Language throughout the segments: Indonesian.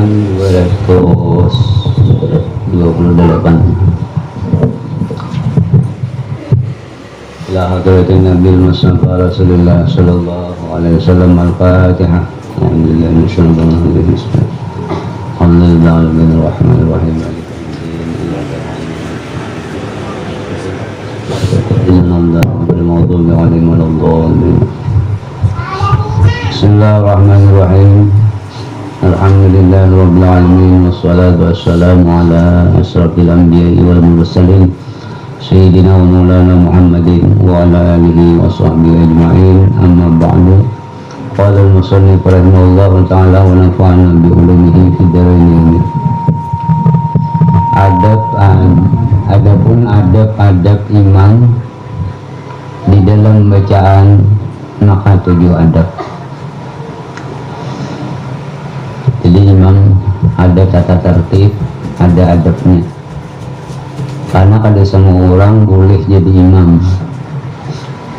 tahun 2028. Ila hadratin Nabil Mustafa Rasulullah sallallahu alaihi wasallam. Al-Fatihah. Alhamdulillah Alhamdulillahirrahmanirrahim. Bismillahirrahmanirrahim. Alhamdulillahirabbil alamin wassalatu wassalamu ala asrofil anbiya'i wal mursalin sayyidina wa maulana Muhammadin wa ala alihi wa sahbihi ajma'in. Amma ba'du. Qala al-musannif rahimahullahu ta'ala wa nafa'ana bi ulumihi fid dharain amin. Adab imam di dalam bacaan, maka 7 adab. Jadi imam ada tata tertib, ada adabnya. Karena kada semua orang boleh jadi imam,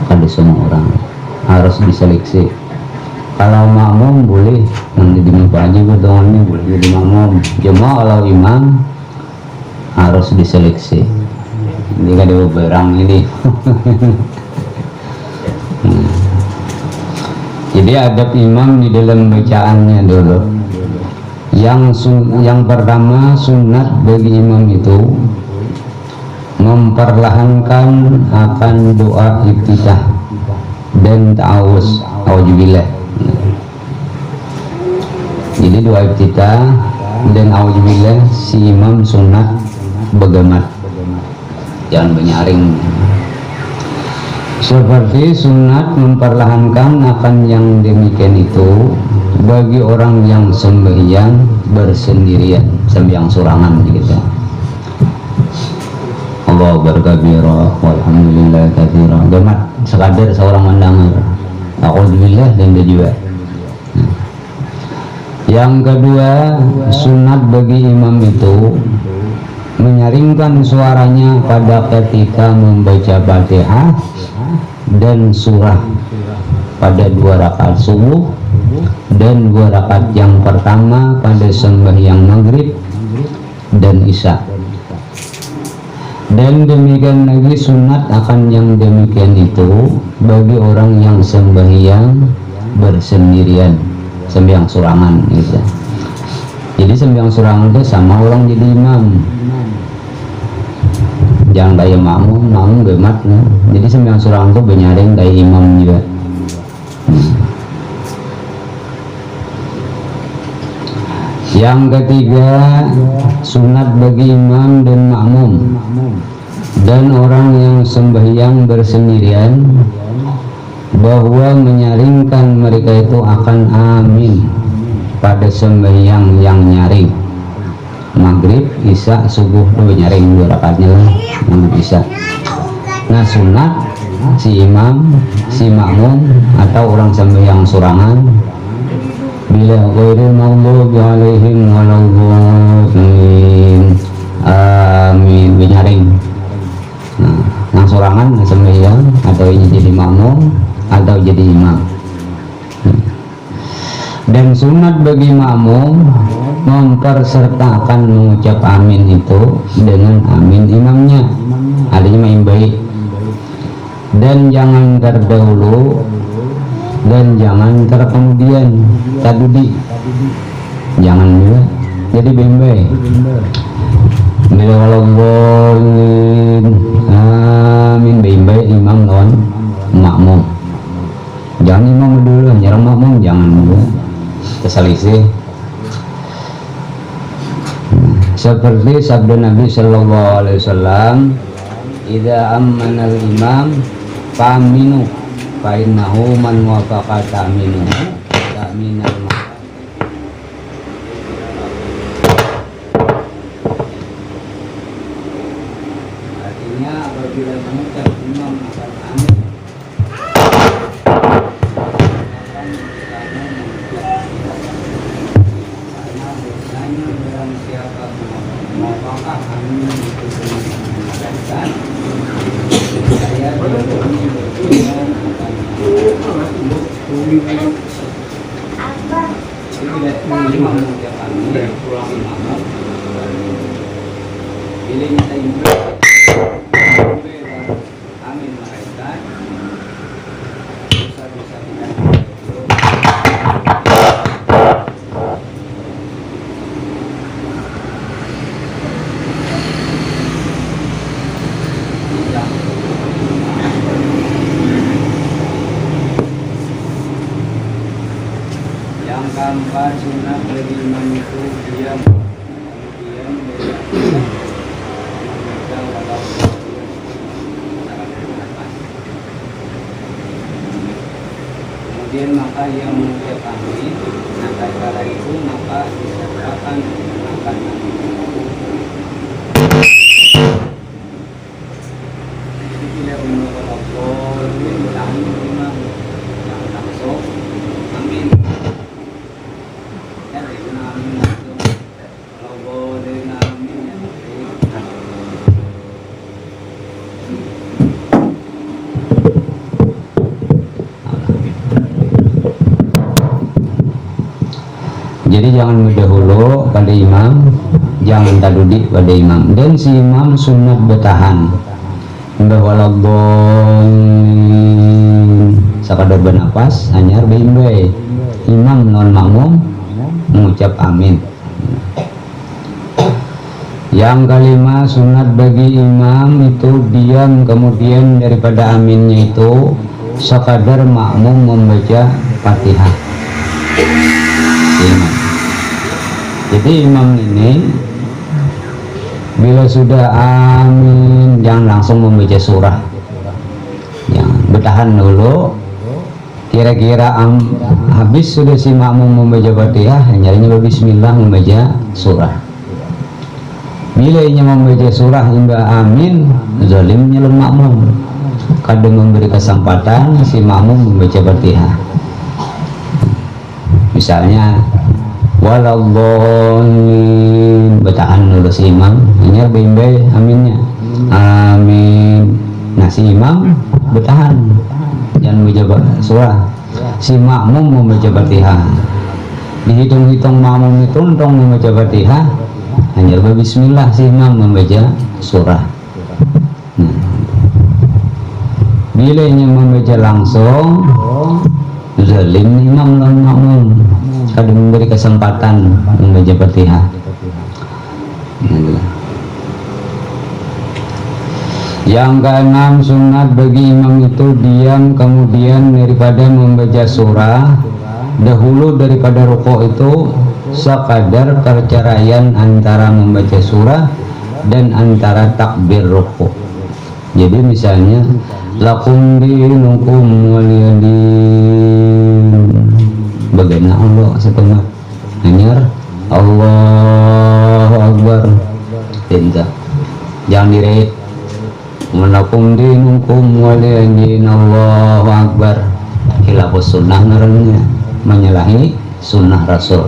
kada semua orang harus diseleksi. Kalau makmum boleh, nanti di aja berdoanya boleh jadi makmum. Cuma kalau imam harus diseleksi. Ini kada berang ini. Jadi adab imam di dalam bacaannya dulu. Yang pertama, sunat bagi imam itu memperlahankan akan doa iftitah dan ta'awuz, auzubillah. Jadi doa iftitah dan auzubillah si imam sunat begemat, jangan menyaring. Seperti sunat memperlahankan akan yang demikian itu bagi orang yang sembahyang bersendirian, sembahyang surangan gitu. Allahu akbar kabira walhamdulillah katsira. Gemat sekadar seorang mendengar. Auzubillah dan dia juga. Yang kedua, sunat bagi imam itu menyaringkan suaranya pada ketika membaca Fatihah dan surah pada 2 rakaat subuh dan 2 rakaat yang pertama pada sembahyang maghrib dan isya. Dan demikian lagi sunat akan yang demikian itu bagi orang yang sembahyang bersendirian, sembahyang surangan gitu. Jadi sembahyang surangan itu sama orang jadi imam, jangan kayak makmum gemat. Jadi sembahyang surangan itu benyaring kayak imam juga. Yang ketiga, sunat bagi imam dan makmum dan orang yang sembahyang bersendirian bahwa menyaringkan mereka itu akan amin pada sembahyang yang nyaring maghrib, isya, subuh itu nyaring 2 rakaatnya lah maghrib isya. Nah sunat si imam, si makmum atau orang sembahyang surangan bila ghairil maghdubi alaihim waladhdallin amin benyaring. Nah, yang surangan sembahyang atau ini jadi makmum atau jadi imam. Dan sunat bagi makmum mempersertakan mengucap amin itu dengan amin imamnya, artinya main baik, dan jangan terdahulu dan jangan terkemudian tadudi, jangan juga jadi bembe. Bila waladhdallin amin bembe imam lawan makmum, jangan imam dulu nyerang makmum, jangan juga terselisih. Seperti sabda Nabi sallallahu alaihi wasallam, idza ammana al-imam fa'aminu fa innahu man wafaqa ta'minu ta'minal. Artinya apabila mengucap imam akan amin, saya imam mengucap amin, si makmum bila nyata imam amin malaikat dosa-dosa kita yang keempat sunat bagi imam itu diam kemudian membaca walau kemudian maka yang mengucap amin nah kala itu maka disertakan akan jadi tidak menolak boleh bertahan imam yang langsung amin. Jadi jangan mendahulu pada imam, jangan taludi pada imam, dan si imam sunat bertahan sakadar bernapas hanyar bimbe imam non makmum mengucap amin. Yang kelima sunat bagi imam itu diam kemudian daripada aminnya itu sekadar makmum membaca Fatihah. Jadi imam ini bila sudah amin jangan langsung membaca surah, jangan, bertahan dulu. Kira-kira habis sudah si makmum membaca Fatihah, nyarinya bismillah membaca surah. Bila ia membaca surah hingga amin, zalimnya le makmum. Kadang memberi kesempatan si makmum membaca Fatihah. Misalnya waladhdallin, bertahan dulu si imam, hanya bimbe aminnya. Amin. Nah si imam bertahan, jangan membaca surah. Si makmum membaca Fatihah. Dihitung-hitung makmum itu untuk membaca Fatihah, hanya bismillah si imam membaca surah. Bila yang membaca langsung, zalim imam dan makmum. Kadang memberi kesempatan membaca Fatihah. Yang keenam sunat bagi imam itu diam kemudian daripada membaca surah, dahulu daripada rukuk itu sekadar perceraian antara membaca surah dan antara takbir rukuk. Jadi misalnya lakum dinukum waliyadin, bagaimana Allah setengah hanyar Allahu Akbar, tidak, jangan direit lakum dinukum waliyadin Allahu Akbar, khilafus sunnah naranya, menyalahi sunnah Rasul.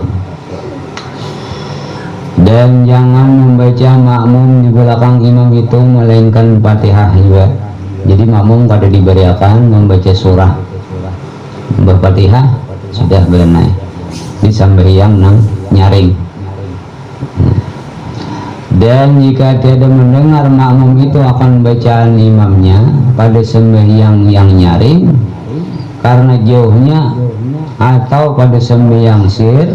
Dan jangan membaca makmum di belakang imam itu melainkan Fatihah juga. Jadi makmum pada diberiakan membaca surah Fatihah sudah berenai di sembahyang nang nyaring. Dan jika tiada mendengar makmum itu akan bacaan imamnya pada sembahyang yang nyaring karena jauhnya atau pada sembahyang sir,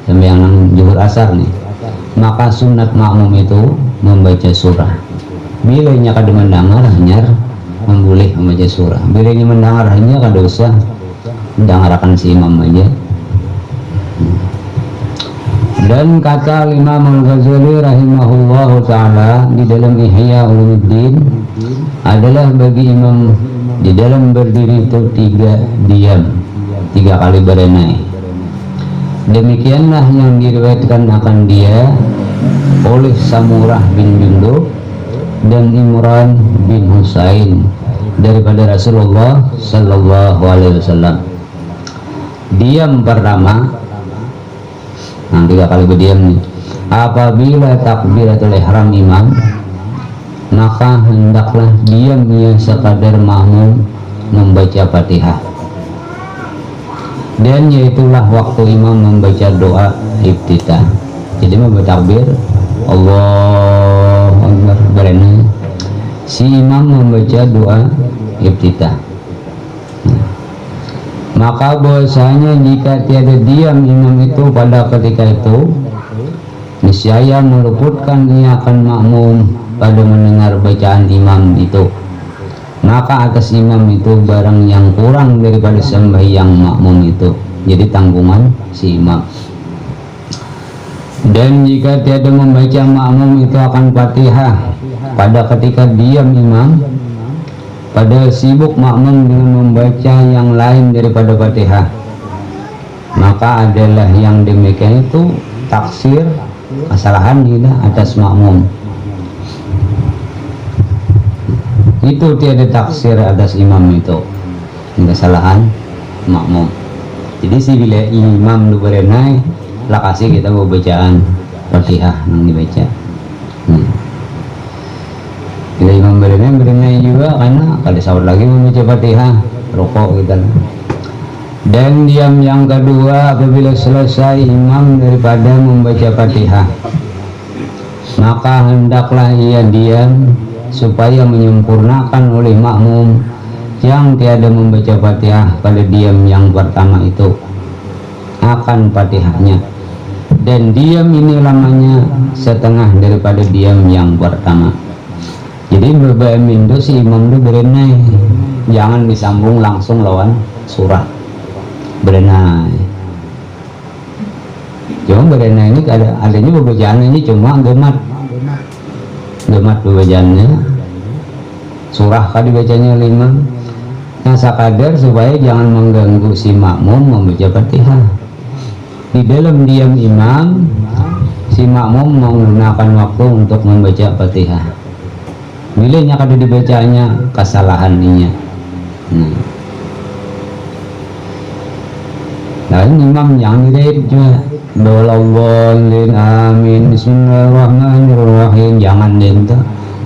sembahyang nang zuhur asar nih, maka sunat makmum itu membaca surah. Bila nya kada mendengar hanya memboleh membaca surah. Bila nya mendengar hanya kada usah mendengarkan si imam aja. Dan kata Imam Al-Ghazali rahimahullahu ta'ala di dalam Ihya Ulumuddin adalah bagi imam di dalam berdiri itu 3 diam, 3 kali berenai. Demikianlah yang diriwayatkan akan dia oleh Samurah bin Jundub dan Imran bin Husain daripada Rasulullah sallallahu alaihi wasallam. Diam pertama, 3 kali berdiam nih. Apabila takbiratul ihram imam, maka hendaklah diam ia sekadar makmum membaca Fatihah. Dan yaitulah waktu imam membaca doa iftitah. Jadi bertakbir Allahu Akbar bareng si imam membaca doa iftitah. Maka bahwasanya jika tiada diam imam itu pada ketika itu, niscaya meluputkan ia akan makmum pada mendengar bacaan imam itu. Maka atas imam itu barang yang kurang daripada sembahyang makmum itu, jadi tanggungan si imam. Dan jika tiada membaca makmum itu akan Fatihah pada ketika diam imam, pada sibuk makmum dengan membaca yang lain daripada Fatihah, maka adalah yang demikian itu taksir kesalahan kita atas makmum. Itu tiada taksir atas imam itu, kesalahan makmum. Jadi si bila imam lu berenai lah kasih kita bacaan Fatihah yang dibaca. Bila imam berenai juga karena kada sahur lagi membaca Fatihah, rokok kita. Dan diam yang kedua apabila selesai imam daripada membaca Fatihah, maka hendaklah ia diam supaya menyempurnakan oleh makmum yang tiada membaca Fatihah pada diam yang pertama itu akan Fatihahnya. Dan diam ini lamanya setengah daripada diam yang pertama. Jadi berbahamin itu si imam itu berenai, jangan disambung langsung lawan surah berenai. Cuma berenai ini adanya pembacaan ini cuma gemat pembacaannya, surah kan dibacanya 5. Nah sakadar supaya jangan mengganggu si makmum membaca Fatihah. Di dalam diam imam, si makmum menggunakan waktu untuk membaca Fatihah. Bilanya kada dibacanya kesalahannya. Dan imam yang direit juga Dolawallin amin bismillahirrahmanirrahim, jangan itu.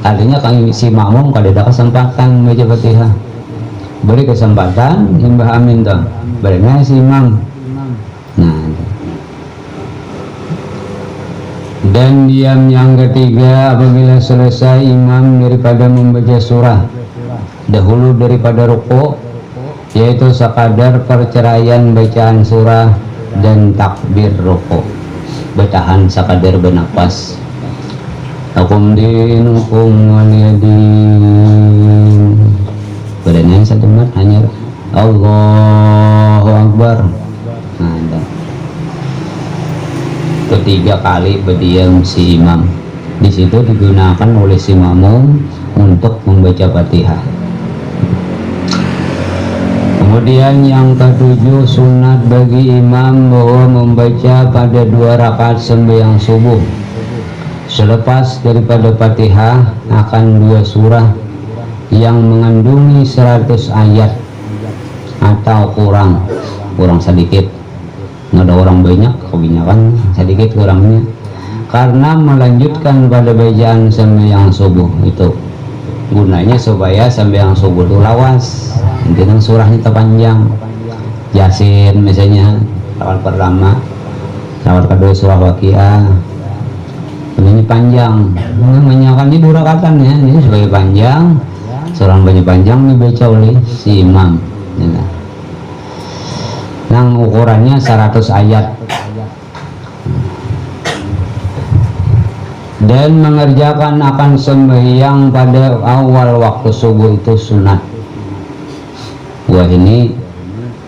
Artinya kami si makmum kada ada kesempatan membaca Fatihah, beri kesempatan imbah amin tuh berenai si imam. Dan diam yang ketiga apabila selesai imam daripada membaca surah dahulu daripada rukuk, yaitu sekadar perceraian bacaan surah dan takbir rukuk, bertahan sekadar bernafas. Akum dinukum waliyadin, berenang satu mat hanya Allahu Akbar. Ketiga kali berdiam si imam, di situ digunakan oleh si makmum untuk membaca Fatihah. Kemudian yang ketujuh, sunat bagi imam bahwa membaca pada 2 rakaat sembahyang subuh selepas daripada Fatihah akan 2 surah yang mengandungi 100 ayat atau kurang sedikit. Nggak ada orang banyak, kebanyakan sedikit kurangnya, karena melanjutkan pada bacaan sembahyang subuh itu gunanya supaya sembahyang subuh itu lawas. Dengan surahnya terpanjang, Yasin misalnya awal pertama, awal kedua surah Waqiah, ini panjang, menyakan ini 2 rakatan ya, ini sebagai panjang, surah banyak panjang dibaca oleh si imam. Yang ukurannya 100 ayat. Dan mengerjakan akan sembahyang pada awal waktu subuh itu sunat. Wah ini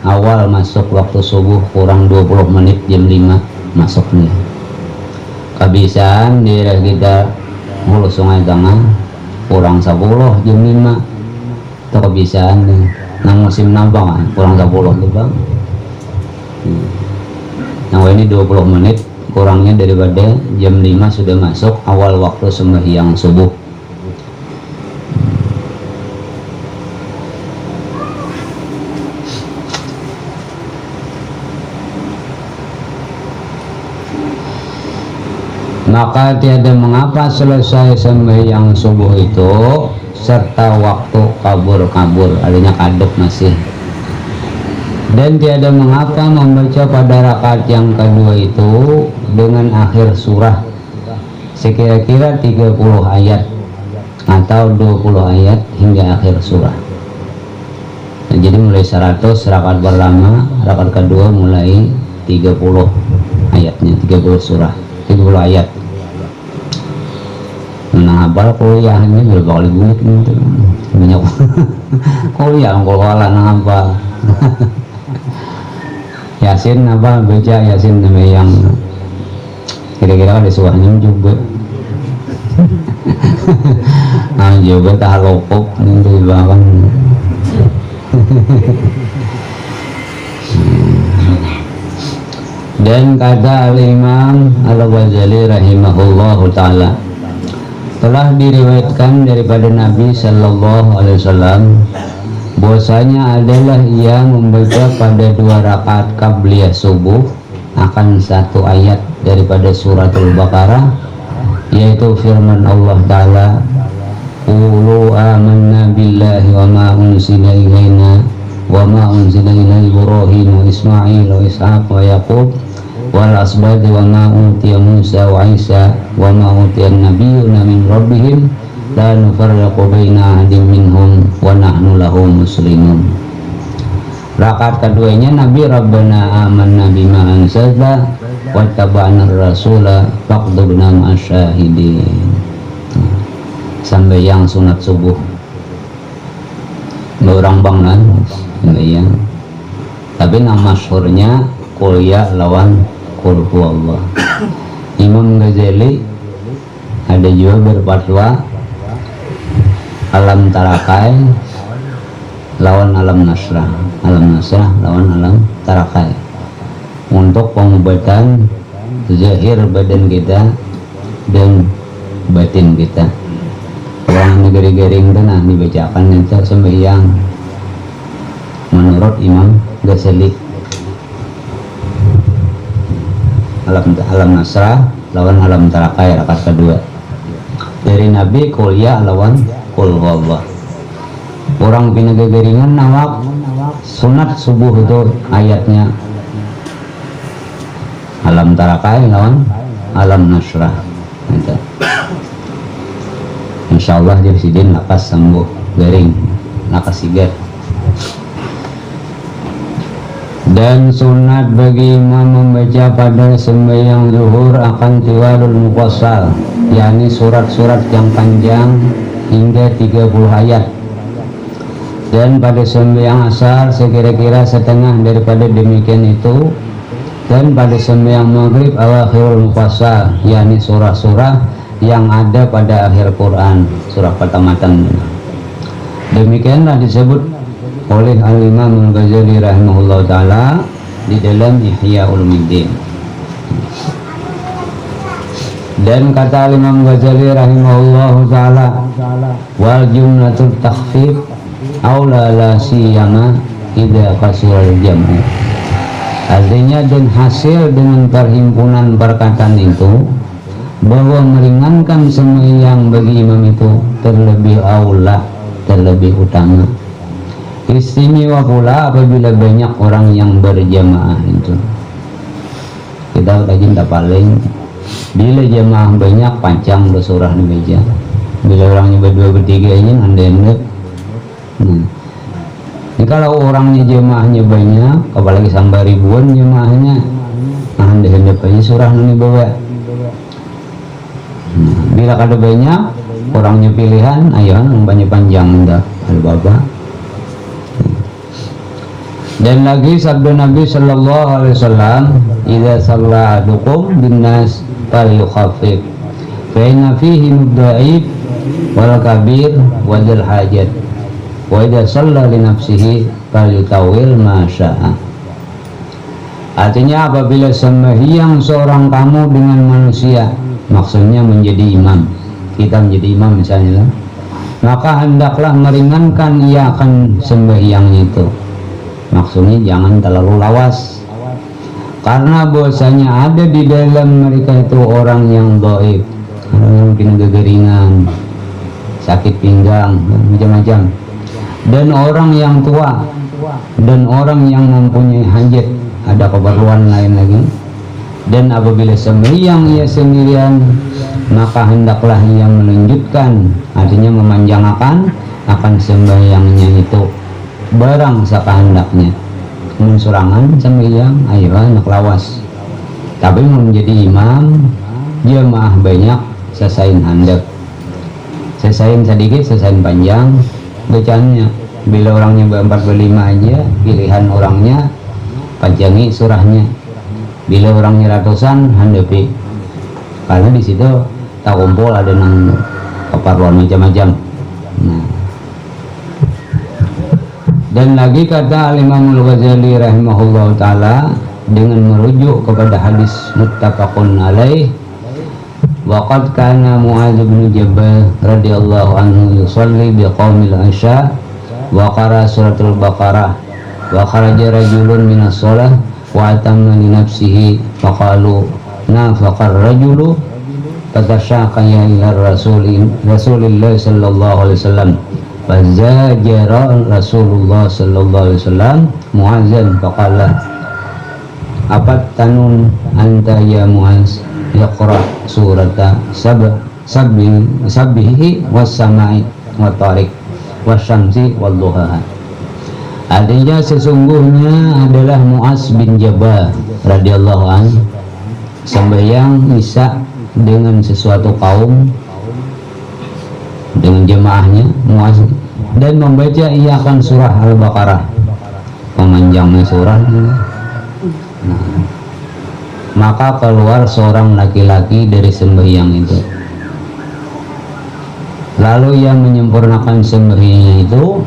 awal masuk waktu subuh kurang 20 menit jam 5 masuknya. Kebiasaan di daerah kita Hulu Sungai Tengah kurang 10 jam 5 itu kebiasaan nih. Nang musim nampang kurang 10 tuh bang. Nah ini 20 menit kurangnya daripada jam 5 sudah masuk awal waktu sembahyang subuh. Maka tiada mengapa selesai sembahyang subuh itu serta waktu kabur, artinya kaduk masih Dan tiada mengapa membaca pada rakaat yang kedua itu dengan akhir surah sekira-kira 30 ayat atau 20 ayat hingga akhir surah. Nah, jadi mulai 100 rakaat pertama, rakaat kedua mulai 30 ayatnya, 30 surah, 30 ayat. Nah, hafal kuliahnya berapa kali bulik gitu. Banyak kuliah kalau ala hafal. Yasin apa baca Yasin nama yang kira-kira ada suaranya juga. Nah, juga tak lokop itu bawang. Dan kata Al-Imam Al-Ghazali rahimahullahu ta'ala, telah diriwayatkan daripada Nabi Sallallahu Alaihi Wasallam bahwasanya adalah ia membaca pada 2 rakaat qabliyah subuh akan 1 ayat daripada suratul Baqarah, yaitu firman Allah Ta'ala, qulu amanna billahi wa ma unzila ilaina wa ma unzila ila Ibrahim wa Ismail wa Ishaq wa Yaqub wal asbad wa ma utiya Musa wa Isa wa ma utiya an-nabiyyuna min rabbihim la nufarriqu baina ahadin minhum wa nahnu lahu muslimun. Rakaat keduanya Nabi Rabbana amanna bima anzalta wa taba'na rasula faqdubna ma'asyahidin, sampai yang sunat subuh orang bangan ya. Tapi nama masyhurnya kuliah lawan qul huwallah. Imam Ghazali ada juga berfatwa alam tarakai lawan alam nasrah lawan alam tarakai untuk pengobatan zahir badan kita dan batin kita. Orang negeri garing tanah dibacakan itu sembahyang menurut Imam Ghazali. Alam nasrah lawan alam tarakai rakaat kedua dari Nabi kuliah lawan qul huwallah. Orang pina gegeringan nawak sunat subuh itu ayatnya alam tarakai lawan alam nasrah gitu. Insyaallah jadi sidin lakas sembuh garing lakas sigat. Dan sunat bagi imam membaca pada sembahyang zuhur akan tiwalul mufassal, yakni surat-surat yang panjang hingga 30 ayat. Dan pada sembahyang asar sekira-kira setengah daripada demikian itu. Dan pada sembahyang maghrib awakhirul mufassal, yakni surah-surah yang ada pada akhir Quran, surah pertamatan. Demikianlah disebut oleh Al-Imam Al-Ghazali rahimahullah ta'ala di dalam Ihya Ulumuddin. Dan kata Al-Imam Ghazali rahimahullah ta'ala, wal jumlatul takhfif aula la siyama idza qasirul jam'u. Artinya dan hasil dengan perhimpunan perkataan itu bahwa meringankan sembahyang bagi imam itu terlebih aula, terlebih utama. Istimewa pula apabila banyak orang yang berjamaah itu. Kita kajian tak paling bila jamaah banyak panjang surah di meja. Bila orangnya berdua bertiga ini anda-anda. Ini kalau orangnya jamaahnya banyak, apalagi sampai ribuan jamaahnya, anda-anda aja surah ini bawa. Bila ada banyak orangnya pilihan, ayo yang banyak panjang dah ada bapak. Dan lagi sabda Nabi Sallallahu Alaihi Wasallam, "Idza shalla ahadukum binnas falyukhaffif, fa inna fihi mudha'if wal kabir wa dzal hajat, wa idza shalla li nafsihi falyutawil ma syaa." Artinya apabila sembahyang seorang kamu dengan manusia, maksudnya menjadi imam, kita menjadi imam misalnya, maka hendaklah meringankan ia akan sembahyang itu. Maksudnya jangan terlalu lawas, karena bahwasanya ada di dalam mereka itu orang yang dhaif, orang yang mungkin kegeringan, sakit pinggang, macam-macam, dan orang yang tua dan orang yang mempunyai hajat, ada keperluan lain lagi. Dan apabila sembahyang ia sendirian, maka hendaklah ia melanjutkan, artinya memanjangkan akan sembahyangnya itu barang sakahendaknya. Mensurangan sembahyang ayo anak lawas, tapi menjadi imam jemaah banyak sesain handap, sesain sedikit sesain panjang bacaannya. Bila orangnya berempat berlima aja, pilihan orangnya panjangi surahnya. Bila orangnya ratusan, handapi, karena di situ tak kumpul ada nang keperluan macam-macam. Nah. Dan lagi kata Al-Imam Al-Ghazali rahimahullah ta'ala, dengan merujuk kepada hadis muttafaqun alaih, waqad kana Mu'adz bin Jabal radhiyallahu anhu yusalli biqaumil isya wa qara suratul baqarah wa kharaja rajulun minas shalah wa atamma li nafsihi faqalu nafaqar rajulu fatashaqa ila rasulillah sallallahu alaihi wasallam fazajara Rasulullah sallallahu alaihi wasallam Mu'adzan faqala apat tanun anta ya Mu'adz yaqra surata sabbihi was samai wa tariq wasyamsi wal duha. Artinya sesungguhnya adalah Mu'adz bin Jabal radhiyallahu anhu sembahyang isya dengan sesuatu kaum, dengan jemaahnya Mu'adz, dan membaca ia akan surah Al-Baqarah, memanjangnya surah. Nah, maka keluar seorang laki-laki dari sembahyang itu, lalu ia menyempurnakan sembahyangnya itu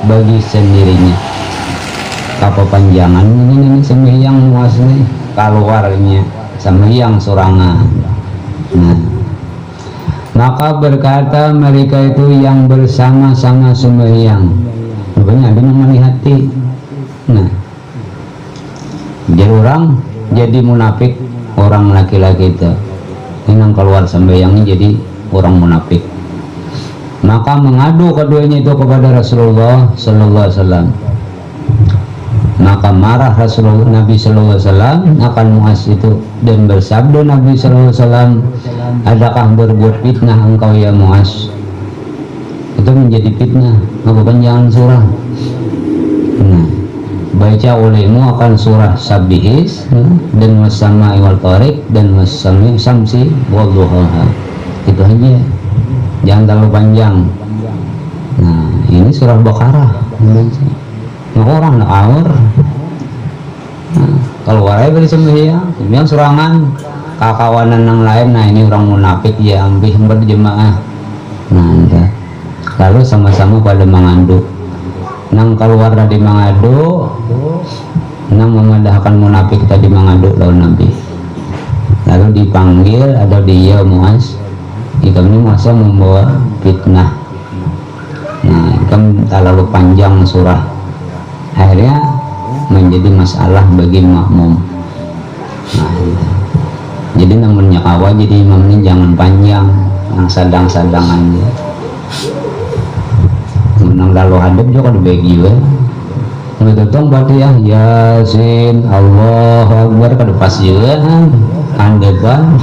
bagi sendirinya. Apa panjangan ini sembahyang Mu'adz nih, keluarnya sembahyang sorangan. Nah, maka berkata mereka itu yang bersama-sama sembahyang, rupanya ada yang melihati. Nah, jadi orang jadi munafik, orang laki-laki itu yang keluar sembahyangnya jadi orang munafik. Maka mengadu keduanya itu kepada Rasulullah sallallahu alaihi wasallam. Maka marah Rasulullah Nabi sallallahu alaihi wasallam akan Mu'adz itu, dan bersabda Nabi sallallahu alaihi wasallam, adakah berbuat fitnah engkau ya Mu'adz? Itu menjadi fitnah, apa jangan surah. Nah, baca olehmu akan surah Sabbihis dan was-sama'i wal tariq dan was-samsi wal duha. Itu aja, jangan terlalu panjang. Nah, ini surah Baqarah. Nah, orang nak awur. Nah, kalau warai beri sembahyang, kemudian surangan kakawanan yang lain. Nah, ini orang munafik ya, ambil berjemaah. Nah, entah. Lalu sama-sama pada mengadu. Nang keluar dari mengadu, nang memadahkan munafik tadi mengadu lawan Nabi. Lalu dipanggil, ada dia Mu'adz, kamu masa membawa fitnah. Nah, kamu terlalu panjang surah, akhirnya menjadi masalah bagi makmum. Nah, jadi namanya kawa, jadi imamnya jangan panjang, yang sadang-sadangannya. Menang lalu hadap juga dibagi ya. Ngetutong berarti ya Yasin, Allahu Akbar kada pas juga handapan.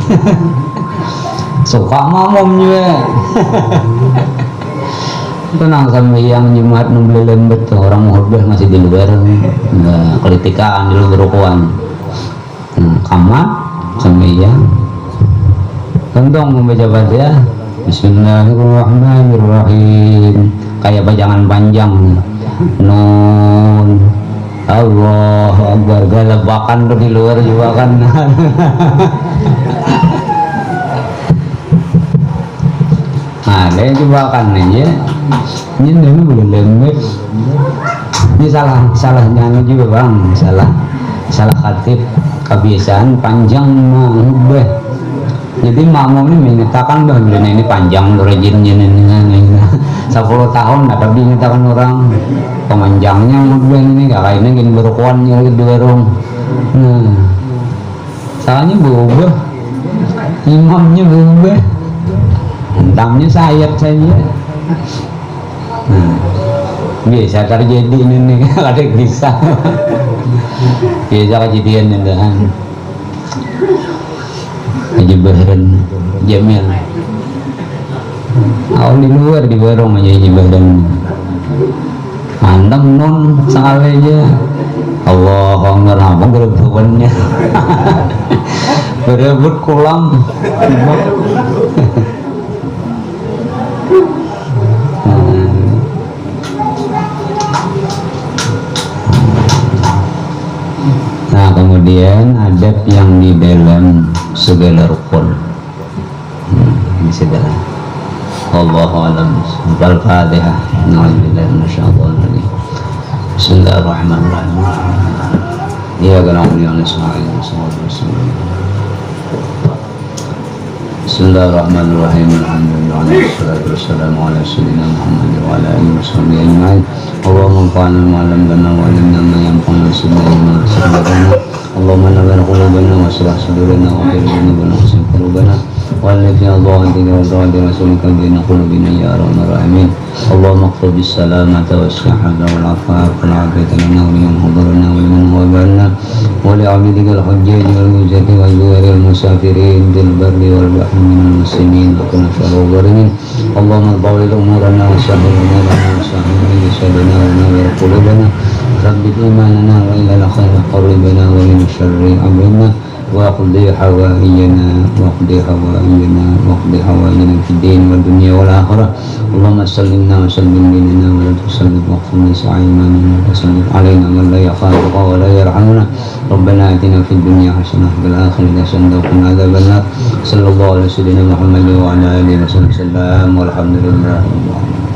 Suka mamom juga. Tenang sampai yang Jumat nunggu lembet tuh orang muhibah masih di luar, nggak kritikan di luar berukuan. Kamar sampai yang tentang membaca Fatihah Bismillahirrahmanirrahim, kayak bajangan panjang. Nun Allahu Akbar, galabakan tuh di luar juga kan. Nah, dia juga kan aja. Ini boleh lembek. Ini salah nyanyi juga bang, salah khatib, kebiasaan panjang mah. Jadi makmum ini menyatakan bahwa ini panjang rajinnya ini 10 tahun ada dinyatakan orang pemanjangnya ini gak kayak ini gini berukuannya di warung. Nah, salahnya berubah, imamnya berubah, hentamnya sayap saja. Nah, biasa terjadi ini ada kisah biasa kejadian dan Haji Bahran Jamil awal di luar di barong aja Haji Bahran mantap non sekali aja Allah Akbar apa gerebekannya berebut kolam nah kemudian adab yang di dalam segala rukun ini saudara Allahu a'lam. Al-Fatihah. Na'udzubillahi minasyaitonir rajim. Bismillahirrahmanirrahim. Iyyaka na'budu wa nasta'in. Bismillahirrahmanirrahim. Alhamdulillah wassalatu wassalamu ala sayyidina Muhammad wa ala alihi washabbihi ajma'in. Allahumma anfa'na bima 'allamtana wa 'allimna ma yanfa'una wa zidna ilma. Allahumma nawwir qulubana wa shrah sudurana wa qina adzaban qulubana والذين ضاعت وضاعت رسولك بين قلوبنا يا ارحم الراحمين اللهم اغفر بالسلامة والصحة والعفاف والعافية لنا ولمن حضرنا ولمن غابرنا ولعبيدك الحجاج والمجاة والزوار المسافرين ذي البر والبحر من المسلمين وكن شر الظالمين اللهم طول امورنا وسهل امورنا وسهل بسببنا ونور قلوبنا ثبت ايماننا والى الخير قربنا ومن شر امرنا واقضي حوائجنا في الدين والدنيا والآخرة اللهم سلمنا وسلم ديننا ولا تسلم واغفرنا سعينا ولا تسلم علينا من لا يخافك ولا يرحمنا ربنا آتنا في الدنيا حسنة وفي الآخرة حسنة وقنا عذاب النار صلى الله على سيدنا محمد وعلى آله وصحبه وسلم والحمد لله رب العالمين.